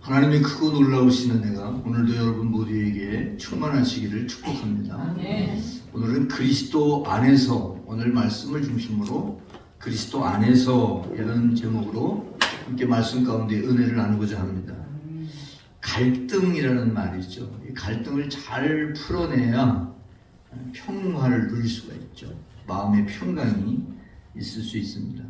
하나님의 크고 놀라우신 은혜가 오늘도 여러분 모두에게 충만하시기를 축복합니다. 오늘은 그리스도 안에서, 오늘 말씀을 중심으로 그리스도 안에서 이런 제목으로 함께 말씀 가운데 은혜를 나누고자 합니다. 갈등이라는 말이죠. 이 갈등을 잘 풀어내야 평화를 누릴 수가 있죠. 마음의 평강이 있을 수 있습니다.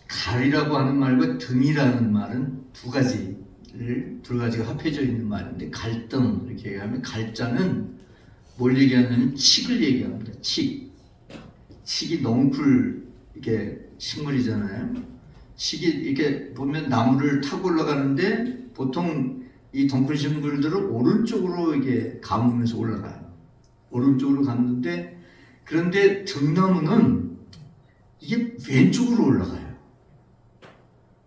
갈이라고 하는 말과 등이라는 말은 두 가지가 합해져 있는 말인데, 갈등 이렇게 얘기하면, 갈자는 뭘 얘기하냐면 칡을 얘기합니다. 칡이 넝쿨 이렇게 식물이잖아요. 칡이 이렇게 보면 나무를 타고 올라가는데 보통 이 덩쿨 식물들은 오른쪽으로 이게 감으면서 올라가요. 오른쪽으로 갔는데, 그런데 등나무는 이게 왼쪽으로 올라가요.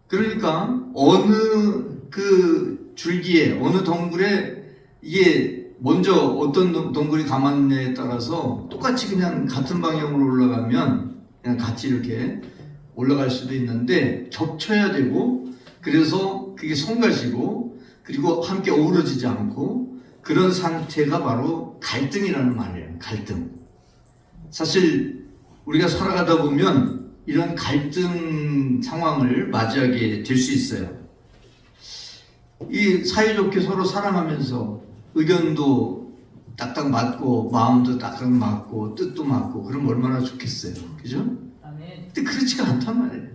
그러니까 어느 그 줄기에, 어느 덩굴에 이게 먼저 어떤 덩굴이 감았냐에 따라서 똑같이 그냥 같은 방향으로 올라가면 그냥 같이 이렇게 올라갈 수도 있는데, 겹쳐야 되고, 그래서 그게 성가시고, 그리고 함께 어우러지지 않고, 그런 상태가 바로 갈등이라는 말이에요. 갈등. 사실 우리가 살아가다 보면 이런 갈등 상황을 맞이하게 될 수 있어요. 이 사이좋게 서로 사랑하면서 의견도 딱딱 맞고 마음도 딱딱 맞고 뜻도 맞고 그러면 얼마나 좋겠어요. 그죠? 근데 그렇지가 않단 말이에요.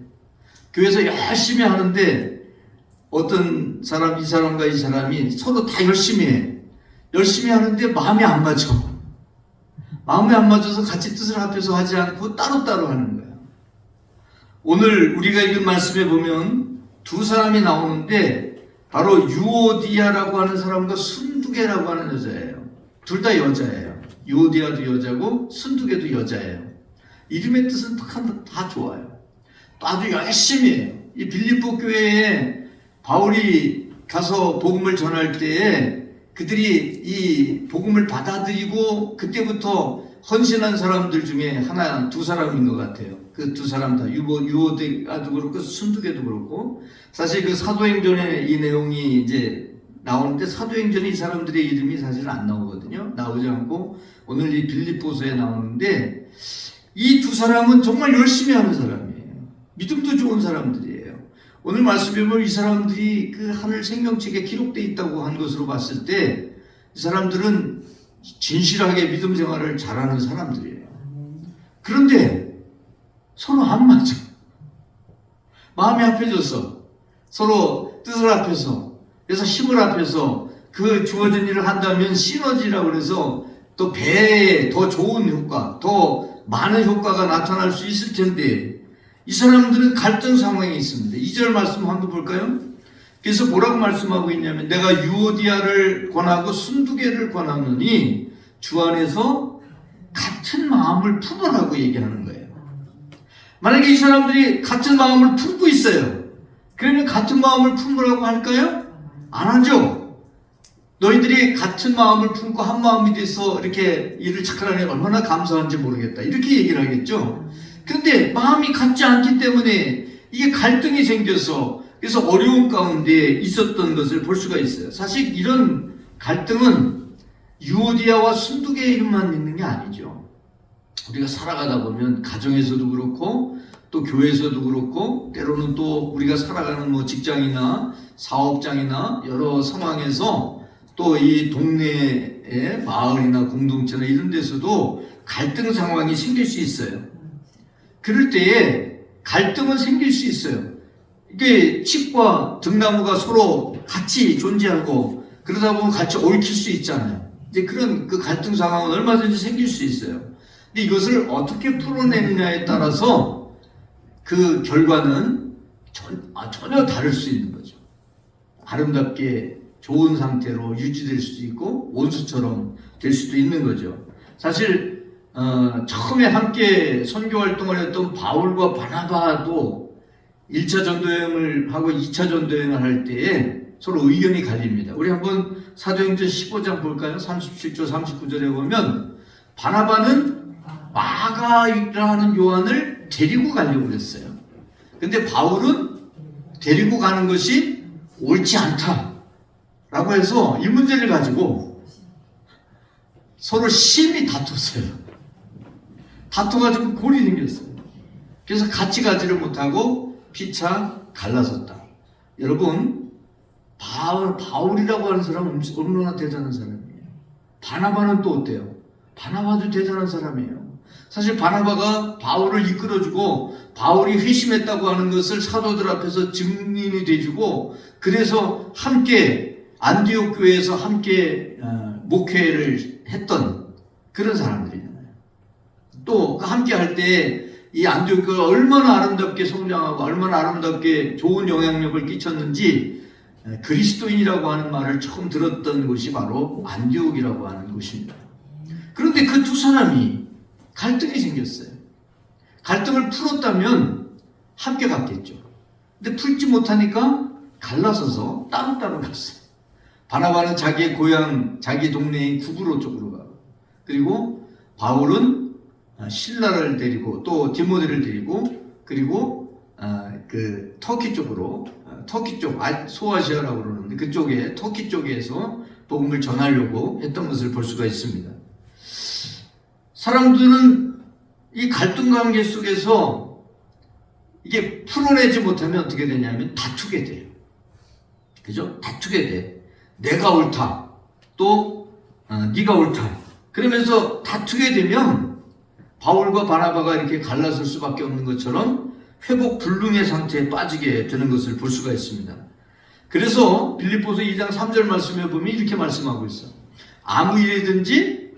교회에서 열심히 하는데 어떤 사람, 이 사람과 이 사람이 서로 다 열심히 해. 열심히 하는데 마음이 안 맞아. 마음이 안 맞아서 같이 뜻을 합해서 하지 않고 따로따로 하는 거야. 오늘 우리가 읽은 말씀에 보면 두 사람이 나오는데, 바로 유오디아라고 하는 사람과 순두개라고 하는 여자예요. 둘 다 여자예요. 유오디아도 여자고 순두개도 여자예요. 이름의 뜻은 다 좋아요. 아주 열심히 해요. 이 빌립보 교회에 바울이 가서 복음을 전할 때에 그들이 이 복음을 받아들이고 그때부터 헌신한 사람들 중에 두 사람인 것 같아요. 그 두 사람 다, 유오디아도 그렇고 순두개도 그렇고. 사실 그 사도행전에 이 내용이 이제 나오는데, 사도행전에 이 사람들의 이름이 사실 안 나오거든요. 나오지 않고 오늘 이 빌립보서에 나오는데, 이 두 사람은 정말 열심히 하는 사람이에요. 믿음도 좋은 사람들이에요. 오늘 말씀에 보면 이 사람들이 그 하늘 생명책에 기록되어 있다고 한 것으로 봤을 때, 이 사람들은 진실하게 믿음 생활을 잘하는 사람들이에요. 그런데 서로 안 맞아. 마음이 합해져서 서로 뜻을 합해서, 그래서 힘을 합해서 그 주어진 일을 한다면 시너지라고 그래서 또 배에 더 좋은 효과, 더 많은 효과가 나타날 수 있을 텐데, 이 사람들은 갈등 상황에 있습니다. 2절 말씀 한번 볼까요? 그래서 뭐라고 말씀하고 있냐면, 내가 유오디아를 권하고 순두개를 권하노니 주 안에서 같은 마음을 품으라고 얘기하는 거예요. 만약에 이 사람들이 같은 마음을 품고 있어요. 그러면 같은 마음을 품으라고 할까요? 안 하죠. 너희들이 같은 마음을 품고 한 마음이 돼서 이렇게 일을 착하라니 얼마나 감사한지 모르겠다, 이렇게 얘기를 하겠죠. 그런데 마음이 같지 않기 때문에 이게 갈등이 생겨서, 그래서 어려운 가운데 있었던 것을 볼 수가 있어요. 사실 이런 갈등은 유오디아와 순두개의 이름만 있는 게 아니죠. 우리가 살아가다 보면 가정에서도 그렇고 또 교회에서도 그렇고, 때로는 또 우리가 살아가는 뭐 직장이나 사업장이나 여러 상황에서, 또 이 동네의 마을이나 공동체나 이런 데서도 갈등 상황이 생길 수 있어요. 그럴 때에 갈등은 생길 수 있어요. 이게 칡과 등나무가 서로 같이 존재하고 그러다 보면 같이 얽힐 수 있잖아요. 이제 그런 그 갈등 상황은 얼마든지 생길 수 있어요. 근데 이것을 어떻게 풀어내느냐에 따라서 그 결과는 전혀 다를 수 있는 거죠. 아름답게 좋은 상태로 유지될 수도 있고 원수처럼 될 수도 있는 거죠. 사실 처음에 함께 선교 활동을 했던 바울과 바나바도 1차 전도여행을 하고 2차 전도여행을 할 때에 서로 의견이 갈립니다. 우리 한번 사도행전 15장 볼까요? 37절 39절에 보면 바나바는 마가라는 요한을 데리고 가려고 그랬어요. 근데 바울은 데리고 가는 것이 옳지 않다라고 해서 이 문제를 가지고 서로 심히 다퉜어요. 다퉈가지고 골이 생겼어요. 그래서 같이 가지를 못하고 피차 갈라섰다. 여러분, 바울이라고 하는 사람은 얼마나 대단한 사람이에요. 바나바는 또 어때요? 바나바도 대단한 사람이에요. 사실 바나바가 바울을 이끌어주고 바울이 회심했다고 하는 것을 사도들 앞에서 증인이 돼주고, 그래서 함께 안디옥 교회에서 함께 목회를 했던 그런 사람들이잖아요. 또 함께 할 때 이 안디옥 교회가 얼마나 아름답게 성장하고 얼마나 아름답게 좋은 영향력을 끼쳤는지 그리스도인이라고 하는 말을 처음 들었던 곳이 바로 안디옥이라고 하는 곳입니다. 그런데 그 두 사람이 갈등이 생겼어요. 갈등을 풀었다면 함께 갔겠죠. 근데 풀지 못하니까 갈라서서 따로따로 갔어요. 바나바는 자기의 고향, 자기 동네인 구브로 쪽으로 가고, 그리고 바울은 실라를 데리고 또 디모데를 데리고, 그리고 그 터키 쪽으로, 터키 쪽, 소아시아라고 그러는데 그쪽에 터키 쪽에서 복음을 전하려고 했던 것을 볼 수가 있습니다. 사람들은 이 갈등 관계 속에서 이게 풀어내지 못하면 어떻게 되냐면 다투게 돼요. 그죠? 다투게 돼. 내가 옳다. 또 네가 옳다. 그러면서 다투게 되면 바울과 바나바가 이렇게 갈라설 수밖에 없는 것처럼 회복 불능의 상태에 빠지게 되는 것을 볼 수가 있습니다. 그래서 빌립보서 2장 3절 말씀에 보면 이렇게 말씀하고 있어. 아무 일이든지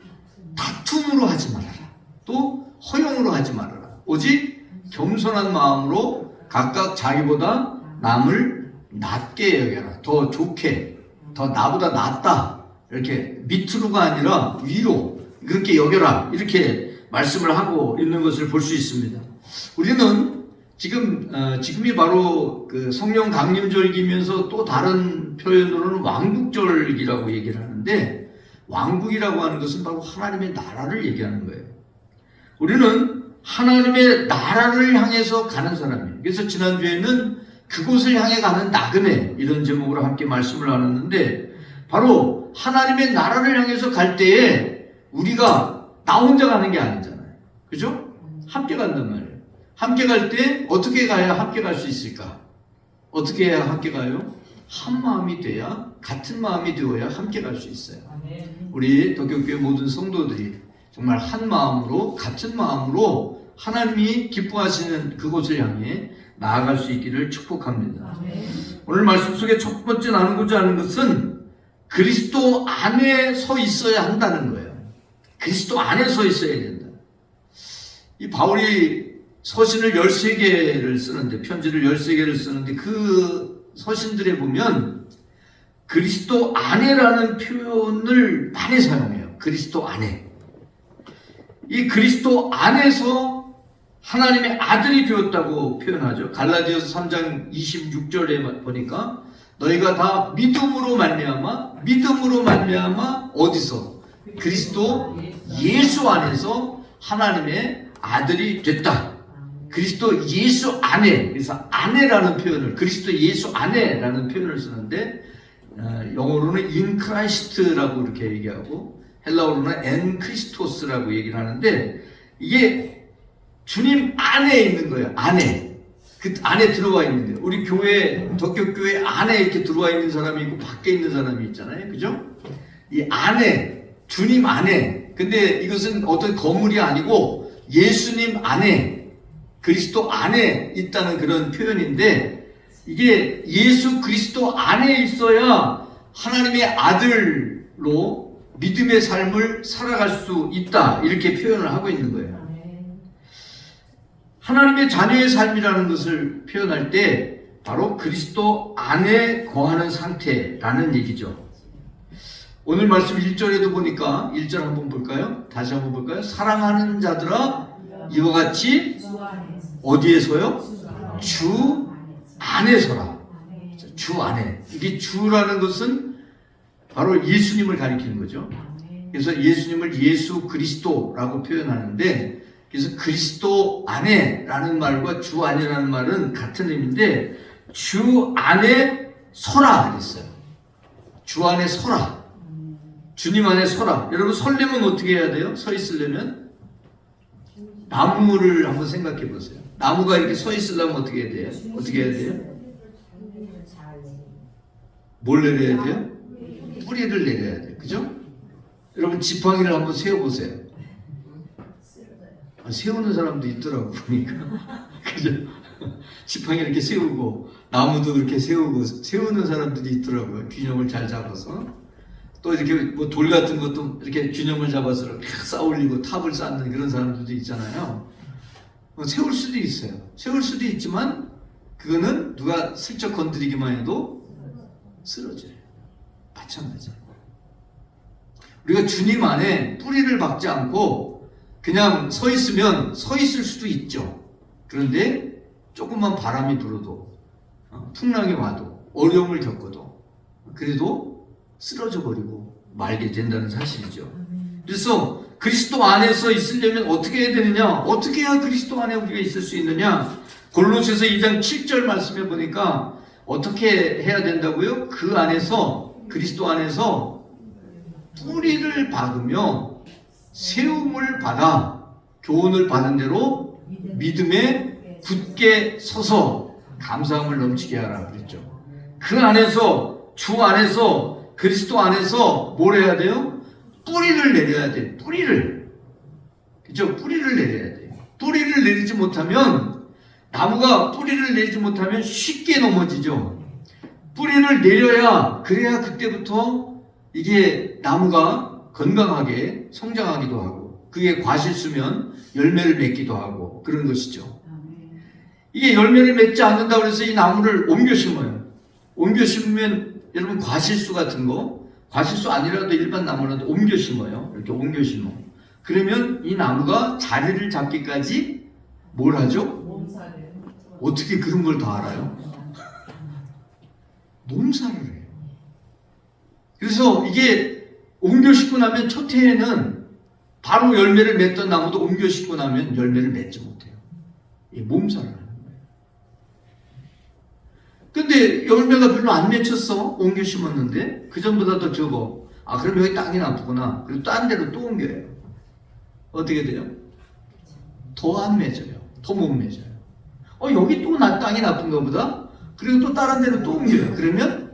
다툼으로 하지 말아라. 또 허용으로 하지 말아라. 오직 겸손한 마음으로 각각 자기보다 남을 낮게 여겨라. 더 좋게, 더 나보다 낫다. 이렇게 밑으로가 아니라 위로 그렇게 여겨라. 이렇게 말씀을 하고 있는 것을 볼 수 있습니다. 우리는 지금이 바로 그 성령 강림절기면서 또 다른 표현으로는 왕국절기라고 얘기를 하는데, 왕국이라고 하는 것은 바로 하나님의 나라를 얘기하는 거예요. 우리는 하나님의 나라를 향해서 가는 사람이에요. 그래서 지난주에는 그곳을 향해 가는 나그네, 이런 제목으로 함께 말씀을 나눴는데, 바로 하나님의 나라를 향해서 갈 때에 우리가 나 혼자 가는 게 아니잖아요. 그죠? 함께 간단 말이에요. 함께 갈 때 어떻게 가야 함께 갈 수 있을까? 어떻게 해야 함께 가요? 한 마음이 돼야, 같은 마음이 되어야 함께 갈 수 있어요. 우리 덕격교회 모든 성도들이 정말 한 마음으로, 같은 마음으로 하나님이 기뻐하시는 그곳을 향해 나아갈 수 있기를 축복합니다. 오늘 말씀 속에 첫 번째 나누고자 하는 것은 그리스도 안에 서 있어야 한다는 거예요. 그리스도 안에 서 있어야 된다. 이 바울이 서신을 13개를 쓰는데, 편지를 13개를 쓰는데 그 서신들에 보면 그리스도 안에라는 표현을 많이 사용해요. 그리스도 안에. 이 그리스도 안에서 하나님의 아들이 되었다고 표현하죠. 갈라디아서 3장 26절에 보니까 너희가 다 믿음으로 말미암아 어디서? 그리스도 예수 안에서 하나님의 아들이 됐다. 그리스도 예수 안에, 그래서 안에라는 표현을, 그리스도 예수 안에라는 표현을 쓰는데, 영어로는 in Christ라고 이렇게 얘기하고 헬라어로는 en Christos라고 얘기를 하는데, 이게 주님 안에 있는 거예요. 안에. 그 안에 들어와 있는 거예요. 우리 교회, 덕격교회 안에 이렇게 들어와 있는 사람이 있고 밖에 있는 사람이 있잖아요. 그죠? 이 안에, 주님 안에. 근데 이것은 어떤 건물이 아니고 예수님 안에, 그리스도 안에 있다는 그런 표현인데, 이게 예수 그리스도 안에 있어야 하나님의 아들로 믿음의 삶을 살아갈 수 있다, 이렇게 표현을 하고 있는 거예요. 하나님의 자녀의 삶이라는 것을 표현할 때 바로 그리스도 안에 거하는 상태라는 얘기죠. 오늘 말씀 1절에도 보니까 1절 한번 볼까요? 다시 한번 볼까요? 사랑하는 자들아 이와 같이 어디에서요? 주 안에서라. 주 안에. 이게 주라는 것은 바로 예수님을 가리키는 거죠. 그래서 예수님을 예수 그리스도라고 표현하는데, 그래서 그리스도 안에라는 말과 주 안이라는 말은 같은 의미인데 주 안에 서라 그랬어요. 주 안에 서라. 주님 안에 서라. 여러분 설려면 어떻게 해야 돼요? 서 있으려면 나무를 한번 생각해 보세요. 나무가 이렇게 서 있으려면 어떻게 해야 돼요? 어떻게 해야 돼요? 뭘 내려야 돼요? 뿌리를 내려야 돼요. 그죠? 여러분 지팡이를 한번 세워보세요. 세우는 사람도 있더라고 보니까. 그죠? 지팡이 이렇게 세우고 나무도 이렇게 세우고 세우는 사람들이 있더라고요. 균형을 잘 잡아서. 또 이렇게 뭐 돌 같은 것도 이렇게 균형을 잡아서 이렇게 쌓아올리고 탑을 쌓는 그런 사람들도 있잖아요. 세울 수도 있어요. 세울 수도 있지만 그거는 누가 슬쩍 건드리기만 해도 쓰러져요. 마찬가지예요. 우리가 주님 안에 뿌리를 박지 않고 그냥 서 있으면 서 있을 수도 있죠. 그런데 조금만 바람이 불어도 풍랑이 와도 어려움을 겪어도 그래도 쓰러져 버리고 말게 된다는 사실이죠. 그래서 그리스도 안에서 있으려면 어떻게 해야 되느냐? 어떻게 해야 그리스도 안에 우리가 있을 수 있느냐? 골로새서 2장 7절 말씀해 보니까 어떻게 해야 된다고요? 그 안에서 그리스도 안에서 뿌리를 박으며 세움을 받아 교훈을 받은 대로 믿음에 굳게 서서 감사함을 넘치게 하라 그랬죠. 그 안에서 주 안에서 그리스도 안에서 뭘 해야 돼요? 뿌리를 내려야 돼. 뿌리를. 그죠? 뿌리를 내려야 돼. 뿌리를 내리지 못하면 나무가 뿌리를 내리지 못하면 쉽게 넘어지죠. 뿌리를 내려야 그래야 그때부터 이게 나무가 건강하게 성장하기도 하고 그게 과실수면 열매를 맺기도 하고 그런 것이죠. 이게 열매를 맺지 않는다고 해서 이 나무를 옮겨 심어요. 옮겨 심으면 여러분 과실수 같은 거 과실수 아니라도 일반 나무라도 옮겨 심어요. 이렇게 옮겨 심어. 그러면 이 나무가 자리를 잡기까지 뭘 하죠? 어떻게 그런 걸 다 알아요? 몸살을 해요. 그래서 이게 옮겨 심고 나면 첫 해에는 바로 열매를 맺던 나무도 옮겨 심고 나면 열매를 맺지 못해요. 이 몸살을 하는 거예요. 근데 열매가 별로 안 맺혔어. 옮겨 심었는데 그 전보다 더 적어. 아 그럼 여기 땅이 나쁘구나. 그리고 딴 데로 또 옮겨요. 어떻게 돼요? 더 안 맺어요. 더 못 맺어요. 여기 또 땅이 나쁜가 보다. 그리고 또 다른 데로 또 옮겨요. 그러면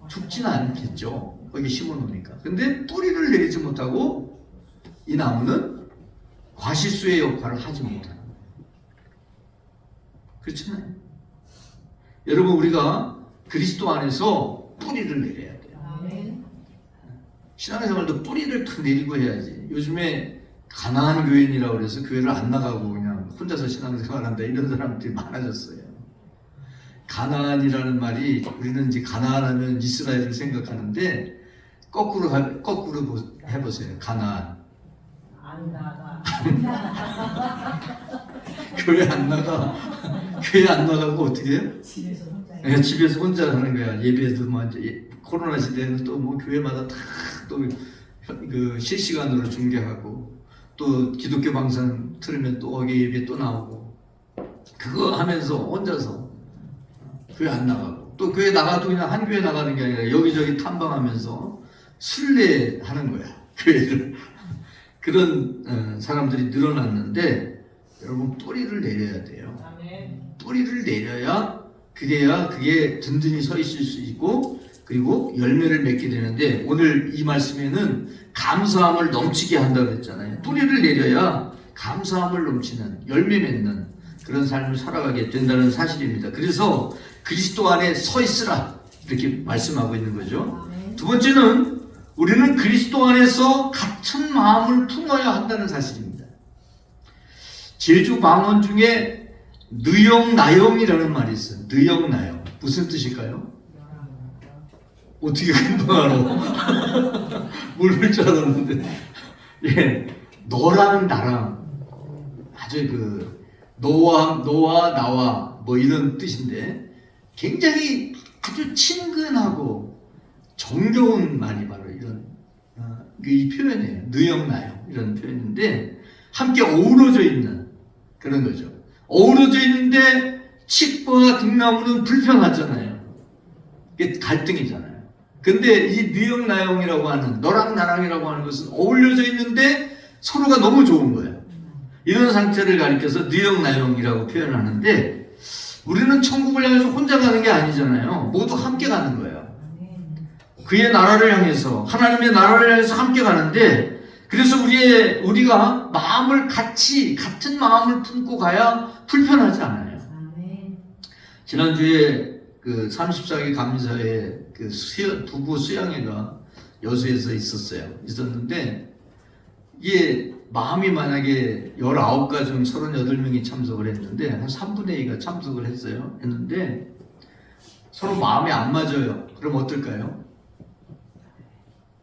죽지는 않겠죠. 거기 심어놓으니까. 근데 뿌리를 내리지 못하고 이 나무는 과실수의 역할을 하지 못하는 거예요. 그렇잖아요. 여러분 우리가 그리스도 안에서 뿌리를 내려야 돼요. 신앙생활도 뿌리를 탁 내리고 해야지. 요즘에 가난한 교인이라고 그래서 교회를 안 나가고 그냥 혼자서 신앙생활한다 이런 사람들이 많아졌어요. 가나안이라는 말이 우리는 이제 가나안하면 이스라엘을 생각하는데 거꾸로 해보세요. 가나안. 안 나가. 교회 안 나가. 교회 안 나가고 어떻게 해요? 집에서 혼자. 네, 집에서 혼자 하는 거야. 예배도 뭐 이제 코로나 시대에는 또 뭐 교회마다 다 또 그 실시간으로 중계하고 또 기독교 방송 틀으면 또 어게 예배 또 나오고 그거 하면서 혼자서 교회 안 나가고 또 교회 나가도 그냥 한 교회 나가는 게 아니라 여기저기 탐방하면서 순례하는 거야. 교회를. 그런 사람들이 늘어났는데 여러분 뿌리를 내려야 돼요. 뿌리를 내려야 그래야 그게 든든히 서 있을 수 있고 그리고 열매를 맺게 되는데 오늘 이 말씀에는 감사함을 넘치게 한다고 했잖아요. 뿌리를 내려야 감사함을 넘치는 열매 맺는 그런 삶을 살아가게 된다는 사실입니다. 그래서 그리스도 안에 서 있으라 이렇게 말씀하고 있는 거죠. 두 번째는 우리는 그리스도 안에서 같은 마음을 품어야 한다는 사실입니다. 제주 방언 중에 느영나영이라는 말이 있어요. 느영나영. 무슨 뜻일까요? 어떻게 금방 알아? 모를 줄 알았는데. 너랑 나랑 아주 너와 나와 뭐 이런 뜻인데 굉장히 아주 친근하고 정겨운 말이 바로 이런 이 표현이에요. 느영나영. 이런 표현인데 함께 어우러져 있는 그런 거죠. 어우러져 있는데 칡과 등나무는 불편하잖아요. 이게 갈등이잖아요. 근데 이 니역나용이라고 하는 너랑 나랑이라고 하는 것은 어울려져 있는데 서로가 너무 좋은 거예요. 이런 상태를 가리켜서 니역나용이라고 표현하는데 우리는 천국을 향해서 혼자 가는 게 아니잖아요. 모두 함께 가는 거예요. 그의 나라를 향해서 하나님의 나라를 향해서 함께 가는데 그래서 우리가 마음을 같은 마음을 품고 가야 불편하지 않아요. 지난주에 그 34기 감리사의 그 부부 수양회가 여수에서 있었는데 이게 마음이 만약에 19가정 38명이 참석을 했는데 한 3분의 2가 참석을 했는데 서로 마음이 안 맞아요. 그럼 어떨까요?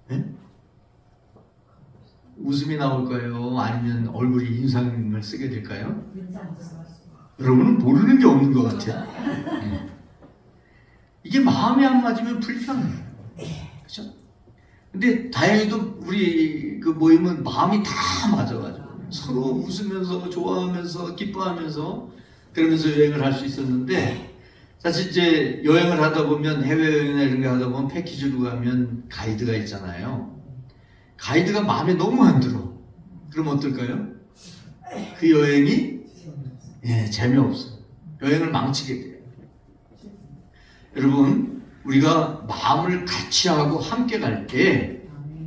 네? 웃음이 나올까요? 아니면 얼굴이 인상을 쓰게 될까요? 여러분은 모르는 게 없는 것 같아요. 네. 이게 마음이 안 맞으면 불편해요. 그렇죠? 근데 다행히도 우리 그 모임은 마음이 다 맞아가지고 서로 웃으면서 좋아하면서 기뻐하면서 그러면서 여행을 할 수 있었는데 사실 이제 여행을 하다 보면 해외여행이나 이런 거 하다 보면 패키지로 가면 가이드가 있잖아요. 가이드가 마음에 너무 안 들어. 그럼 어떨까요? 그 여행이 재미없어. 여행을 망치게 돼요. 여러분 우리가 마음을 같이 하고 함께 갈 때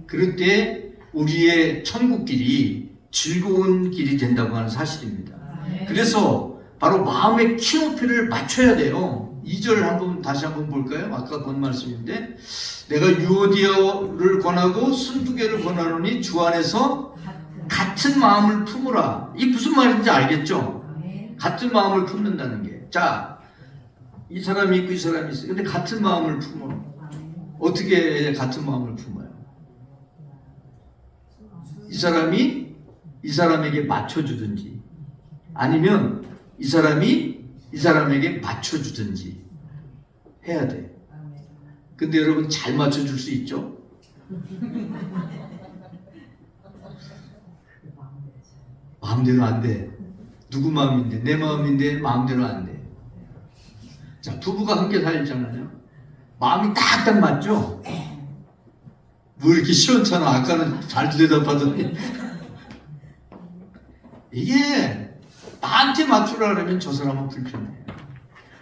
그럴 때 우리의 천국길이 즐거운 길이 된다고 하는 사실입니다. 그래서 바로 마음의 키높이를 맞춰야 돼요. 2절 다시 한번 볼까요? 아까 본 말씀인데 내가 유오디아를 권하고 순두개를 권하노니 주 안에서 같은 마음을 품으라. 이게 무슨 말인지 알겠죠? 같은 마음을 품는다는 게. 자, 이 사람이 있고 이 사람이 있어요. 근데 같은 마음을 품어. 어떻게 같은 마음을 품어요? 이 사람에게 맞춰주든지 아니면 이 사람에게 맞춰주든지 해야 돼. 근데 여러분 잘 맞춰줄 수 있죠? 마음대로 안 돼. 누구 마음인데? 내 마음인데 마음대로 안 돼. 자, 부부가 함께 살잖아요. 마음이 딱딱 맞죠? 뭐 이렇게 시원찮아. 아까는 잘 대답하더니 이게 나한테 맞추라 그러면 저 사람은 불편해.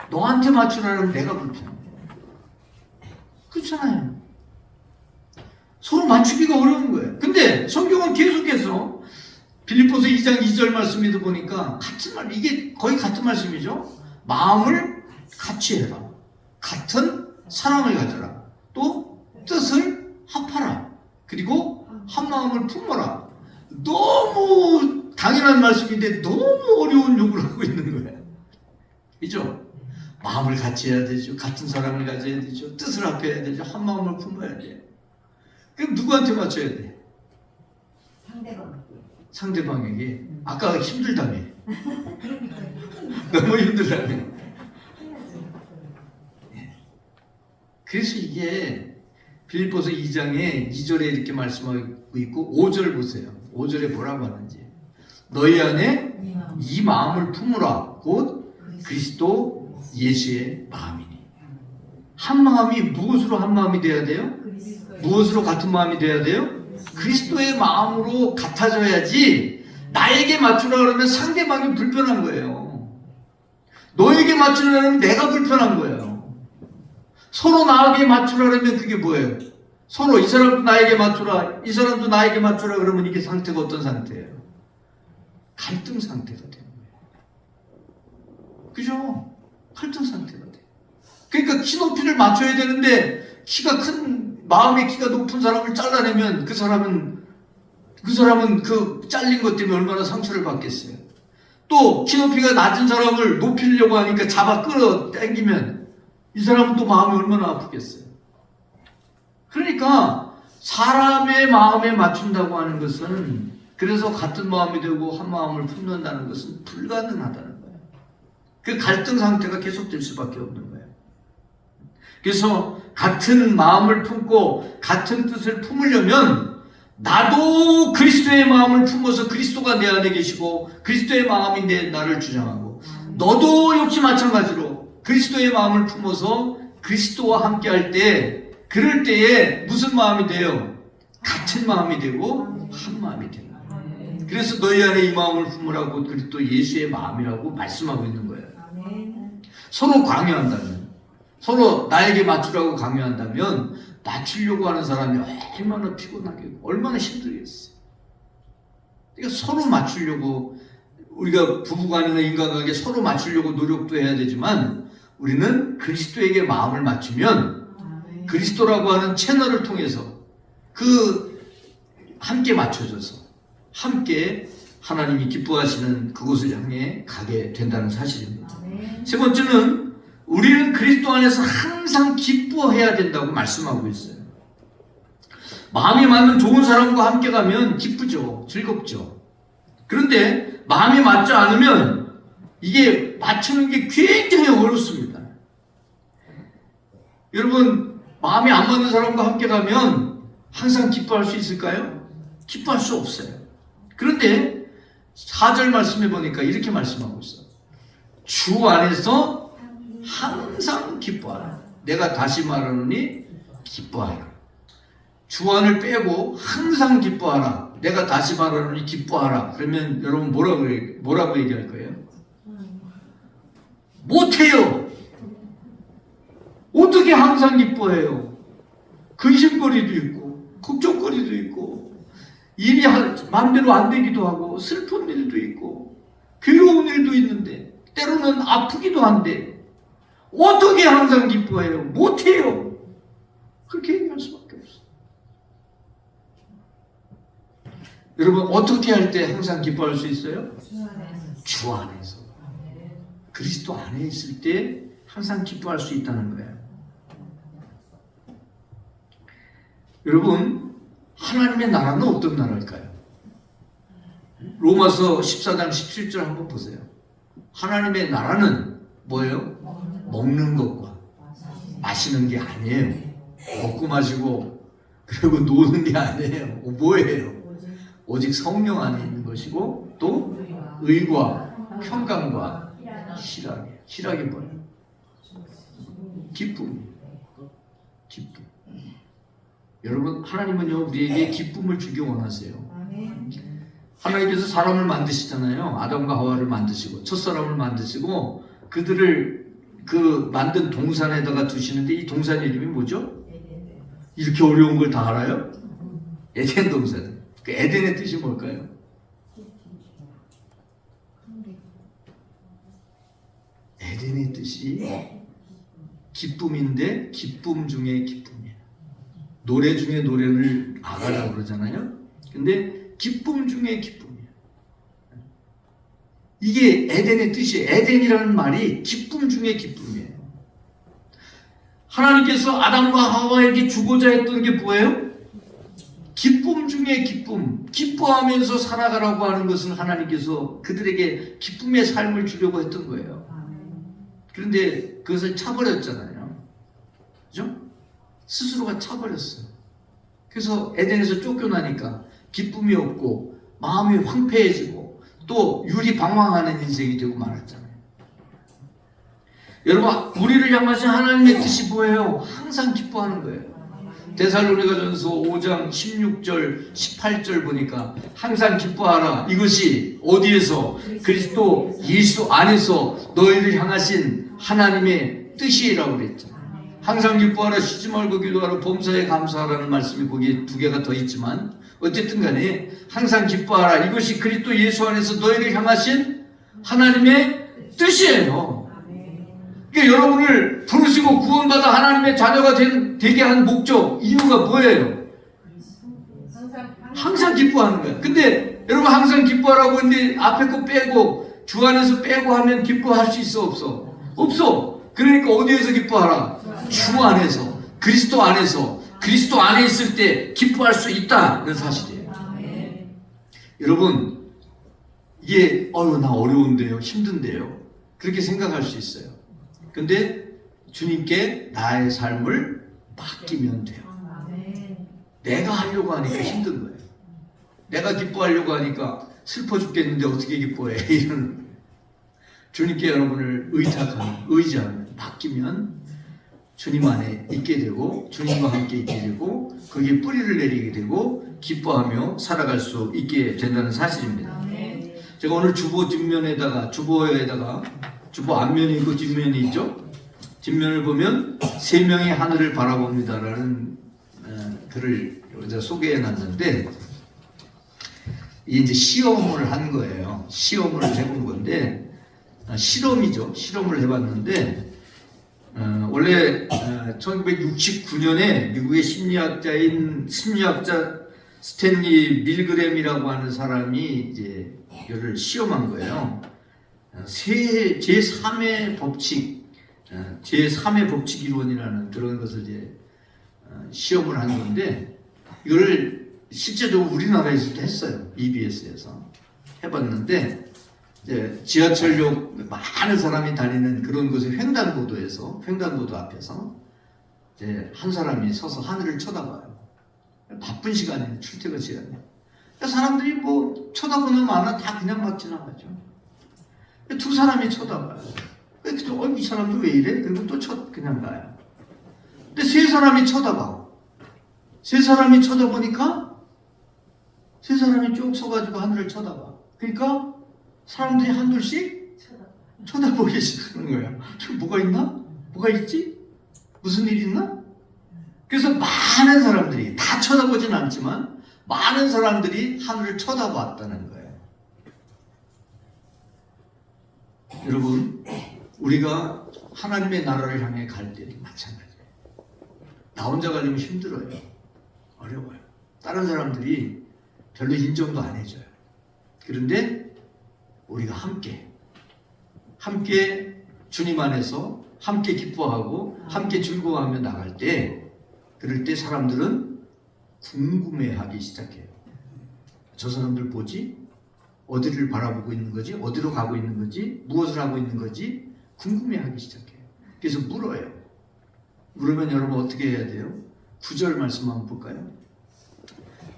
너한테 맞추라 그러면 내가 불편해. 그렇잖아요. 서로 맞추기가 어려운 거예요. 근데 성경은 계속해서 빌립보서 2장 2절 말씀에도 보니까 이게 거의 같은 말씀이죠. 마음을 같이 해라. 같은 사랑을 가져라. 또 뜻을 합하라. 그리고 한 마음을 품어라. 너무 당연한 말씀인데 너무 어려운 요구를 하고 있는 거예요. 그죠? 마음을 같이 해야 되죠. 같은 사랑을 가져야 되죠. 뜻을 합해야 되죠. 한 마음을 품어야 돼요. 그럼 누구한테 맞춰야 돼? 상대방에게. 아까 힘들다며. 너무 힘들다며. 그래서 이게 빌립보서 2장에 2절에 이렇게 말씀하고 있고 5절 보세요. 5절에 뭐라고 하는지. 너희 안에 이 마음을 품으라. 곧 그리스도 예수의 마음이니. 한 마음이 무엇으로 한 마음이 돼야 돼요? 무엇으로 같은 마음이 돼야 돼요? 그리스도의 마음으로 같아져야지. 나에게 맞추라 그러면 상대방이 불편한 거예요. 너에게 맞추라 그러면 내가 불편한 거예요. 서로 나에게 맞추라 그러면 그게 뭐예요? 서로 이 사람도 나에게 맞추라, 이 사람도 나에게 맞추라 그러면 이게 상태가 어떤 상태예요? 갈등 상태가 되는 거예요. 그죠? 갈등 상태가 돼요. 그러니까 키 높이를 맞춰야 되는데 키가 큰, 마음의 키가 높은 사람을 잘라내면 그 사람은 그 잘린 것 때문에 얼마나 상처를 받겠어요. 또 키 높이가 낮은 사람을 높이려고 하니까 잡아 끌어 당기면 이 사람은 또 마음이 얼마나 아프겠어요. 그러니까 사람의 마음에 맞춘다고 하는 것은 그래서 같은 마음이 되고 한 마음을 품는다는 것은 불가능하다는 거예요. 그 갈등 상태가 계속될 수밖에 없는 거예요. 그래서 같은 마음을 품고 같은 뜻을 품으려면 나도 그리스도의 마음을 품어서 그리스도가 내 안에 계시고 그리스도의 마음이 나를 주장하고, 너도 역시 마찬가지로 그리스도의 마음을 품어서 그리스도와 함께 할 때, 그럴 때에 무슨 마음이 돼요? 같은 마음이 되고 한 마음이 돼요. 그래서 너희 안에 이 마음을 품으라고 그리스도 예수의 마음이라고 말씀하고 있는 거예요. 서로 강요한다면, 서로 나에게 맞추라고 강요한다면 맞추려고 하는 사람이 얼마나 피곤하겠고 얼마나 힘들겠어요. 그러니까 서로 맞추려고, 우리가 부부간이나 인간관계 서로 맞추려고 노력도 해야 되지만, 우리는 그리스도에게 마음을 맞추면 그리스도라고 하는 채널을 통해서 함께 맞춰져서 함께 하나님이 기뻐하시는 그곳을 향해 가게 된다는 사실입니다. 세 번째는, 우리는 그리스도 안에서 항상 기뻐해야 된다고 말씀하고 있어요. 마음이 맞는 좋은 사람과 함께 가면 기쁘죠. 즐겁죠. 그런데 마음이 맞지 않으면 이게 맞추는 게 굉장히 어렵습니다. 여러분, 마음이 안 맞는 사람과 함께 가면 항상 기뻐할 수 있을까요? 기뻐할 수 없어요. 그런데 4절 말씀해 보니까 이렇게 말씀하고 있어요. 주 안에서 항상 기뻐하라. 내가 다시 말하노니 기뻐하라. 주 안을 빼고 항상 기뻐하라. 내가 다시 말하노니 기뻐하라. 그러면 여러분 뭐라고 얘기할 거예요? 못해요. 어떻게 항상 기뻐해요? 근심거리도 있고 걱정거리도 있고 일이 마음대로 안 되기도 하고 슬픈 일도 있고 괴로운 일도 있는데 때로는 아프기도 한데 어떻게 항상 기뻐해요? 못해요. 그렇게 얘기할 수밖에 없어요. 여러분, 어떻게 할 때 항상 기뻐할 수 있어요? 주 안에서. 그리스도 안에 있을 때 항상 기뻐할 수 있다는 거예요. 여러분, 하나님의 나라는 어떤 나라일까요? 로마서 14장 17절 한번 보세요. 하나님의 나라는 뭐예요? 먹는 것과 마시는 게 아니에요. 먹고 마시고 그리고 노는 게 아니에요. 뭐예요? 오직 성령 안에 있는 것이고 또 의와 평강과 희락이에요. 희락이 뭐예요? 기쁨. 기쁨. 여러분, 하나님은요, 우리에게 기쁨을 주기 원하세요. 하나님께서 사람을 만드시잖아요. 아담과 하와를 만드시고 첫사람을 만드시고 그들을 그 만든 동산에다가 두시는데, 이 동산 이름이 뭐죠? 이렇게 어려운 걸 다 알아요? 에덴 동산. 그 에덴의 뜻이 뭘까요? 에덴의 뜻이 기쁨인데 기쁨 중에 기쁨이에요. 노래 중에 노래를 아가라고 그러잖아요. 근데 기쁨 중에 기쁨이에요. 이게 에덴의 뜻이에요. 에덴이라는 말이 기쁨 중에 기쁨이에요. 하나님께서 아담과 하와에게 주고자 했던 게 뭐예요? 기쁨 중에 기쁨, 기뻐하면서 살아가라고 하는 것은 하나님께서 그들에게 기쁨의 삶을 주려고 했던 거예요. 그런데 그것을 차버렸잖아요. 그죠? 스스로가 차버렸어요. 그래서 에덴에서 쫓겨나니까 기쁨이 없고 마음이 황폐해지고 또 유리방황하는 인생이 되고 말았잖아요. 여러분, 우리를 향하신 하나님의 뜻이 뭐예요? 항상 기뻐하는 거예요. 데살로니가전서 5장 16절 18절 보니까 항상 기뻐하라. 이것이 어디에서? 그리스도 예수 안에서 너희를 향하신 하나님의 뜻이라고 그랬잖아요. 항상 기뻐하라, 쉬지 말고 기도하라, 범사에 감사하라는 말씀이 거기에 두 개가 더 있지만 어쨌든 간에 항상 기뻐하라. 이것이 그리스도 예수 안에서 너희를 향하신 하나님의 뜻이에요. 그러니까 여러분을 부르시고 구원받아 하나님의 자녀가 되게 한 목적, 이유가 뭐예요? 항상 기뻐하는 거예요. 근데 여러분, 항상 기뻐하라고 했는데 앞에 거 빼고 주 안에서 빼고 하면 기뻐할 수 있어? 없어? 없어. 그러니까 어디에서 기뻐하라? 주 안에서, 그리스도 안에서, 그리스도 안에 있을 때 기뻐할 수 있다는 사실이에요. 여러분, 이게 나 어려운데요, 힘든데요, 그렇게 생각할 수 있어요. 근데 주님께 나의 삶을 맡기면 돼요. 내가 하려고 하니까 힘든 거예요. 내가 기뻐하려고 하니까 슬퍼 죽겠는데 어떻게 기뻐해? 이런 주님께 여러분을 의지하면 맡기면 주님 안에 있게 되고 주님과 함께 있게 되고 거기에 뿌리를 내리게 되고 기뻐하며 살아갈 수 있게 된다는 사실입니다. 제가 오늘 주보 앞면이 있고 뒷면이 있죠. 뒷면을 보면 세 명이 하늘을 바라봅니다라는 글을 여기다 소개해 놨는데 이게 이제 시험을 한 거예요. 시험을 해본 건데 실험이죠. 실험을 해봤는데 원래 1969년에 미국의 심리학자 스탠리 밀그램이라고 하는 사람이 이제 이거를 시험한 거예요. 제3의 법칙, 제3의 법칙 이론이라는 그런 것을 이제 시험을 한 건데 이거를 실제로 우리나라에서도 했어요. EBS에서 해봤는데 이제 지하철역 많은 사람이 다니는 그런 곳의 횡단보도 앞에서 이제 한 사람이 서서 하늘을 쳐다봐요. 바쁜 시간이에요. 출퇴근 시간이에요. 사람들이 뭐 쳐다보는 많아 다 그냥 막 지나가죠. 두 사람이 쳐다봐요. 이 사람도 왜 이래? 그리고 또 그냥 가요. 근데 세 사람이 쳐다봐. 세 사람이 쳐다보니까 세 사람이 쭉 서가지고 하늘을 쳐다봐. 그러니까 사람들이 한둘씩 쳐다보기 시작하는 거야. 지금 뭐가 있나? 뭐가 있지? 무슨 일 있나? 그래서 많은 사람들이 다 쳐다보진 않지만 많은 사람들이 하늘을 쳐다봤다는 거예요. 여러분, 우리가 하나님의 나라를 향해 갈 때도 마찬가지예요. 나 혼자 가려면 힘들어요. 어려워요. 다른 사람들이 별로 인정도 안 해줘요. 그런데 우리가 함께 주님 안에서 함께 기뻐하고 함께 즐거워하며 나갈 때 그럴 때 사람들은 궁금해하기 시작해요. 저 사람들 뭐지? 어디를 바라보고 있는 거지? 어디로 가고 있는 거지? 무엇을 하고 있는 거지? 궁금해하기 시작해요. 그래서 물어요. 물으면 여러분 어떻게 해야 돼요? 9절 말씀 한번 볼까요?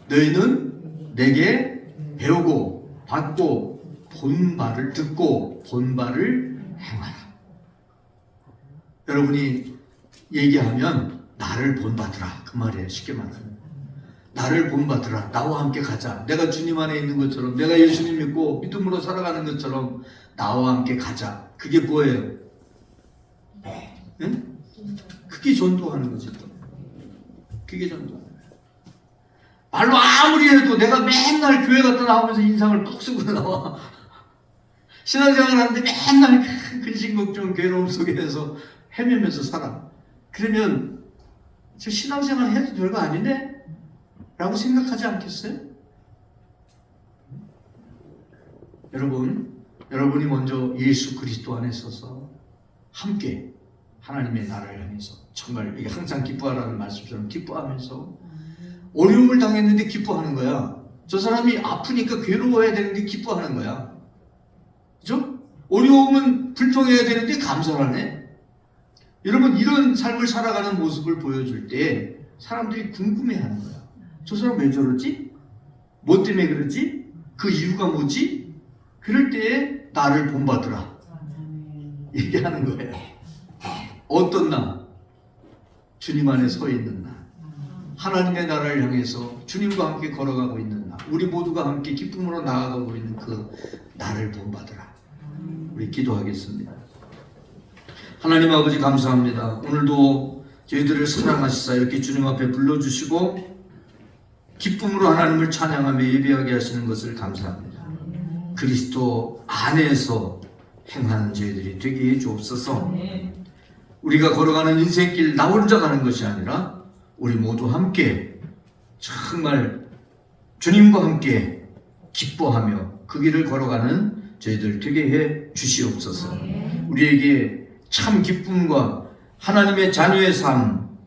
너희는 내게 배우고 받고 본 바를 듣고 본 바를 행하라. 여러분이 얘기하면 나를 본받으라 그 말이에요. 쉽게 말하면 나를 본받으라. 나와 함께 가자. 내가 주님 안에 있는 것처럼 내가 예수님 믿고 믿음으로 살아가는 것처럼 나와 함께 가자. 그게 뭐예요? 응? 그게 전도하는 거지. 그게 전도하는 거예요. 말로 아무리 해도 내가 맨날 교회 갔다 나오면서 인상을 푹 쓰고 나와. 신앙생활 하는데 맨날 근심 걱정 괴로움 속에서 헤매면서 살아. 그러면 저 신앙생활 해도 별거 아니네? 라고 생각하지 않겠어요? 여러분이 먼저 예수 그리스도 안에 서서 함께 하나님의 나라를 향해서 정말 이게 항상 기뻐하라는 말씀처럼 기뻐하면서 어려움을 당했는데 기뻐하는 거야. 저 사람이 아프니까 괴로워해야 되는데 기뻐하는 거야. 그죠? 어려움은 불평해야 되는데 감사를 하네. 여러분 이런 삶을 살아가는 모습을 보여줄 때 사람들이 궁금해하는 거야. 저 사람 왜 저러지? 뭐 때문에 그러지? 그 이유가 뭐지? 그럴 때에 나를 본받으라 얘기하는 거예요. 어떤 나? 주님 안에 서 있는 나. 하나님의 나라를 향해서 주님과 함께 걸어가고 있는 나. 우리 모두가 함께 기쁨으로 나아가고 있는 그 나를 본받으라. 우리 기도하겠습니다. 하나님 아버지 감사합니다. 오늘도 저희들을 사랑하시사 이렇게 주님 앞에 불러주시고 기쁨으로 하나님을 찬양하며 예배하게 하시는 것을 감사합니다. 그리스도 안에서 행하는 저희들이 되게 해 주옵소서. 우리가 걸어가는 인생길 나 혼자 가는 것이 아니라 우리 모두 함께 정말 주님과 함께 기뻐하며 그 길을 걸어가는 저희들 되게 해 주시옵소서. 우리에게 참 기쁨과 하나님의 자녀의 삶,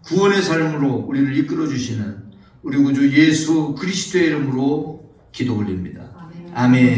구원의 삶으로 우리를 이끌어 주시는 우리 구주 예수 그리스도의 이름으로 기도 올립니다. 아멘.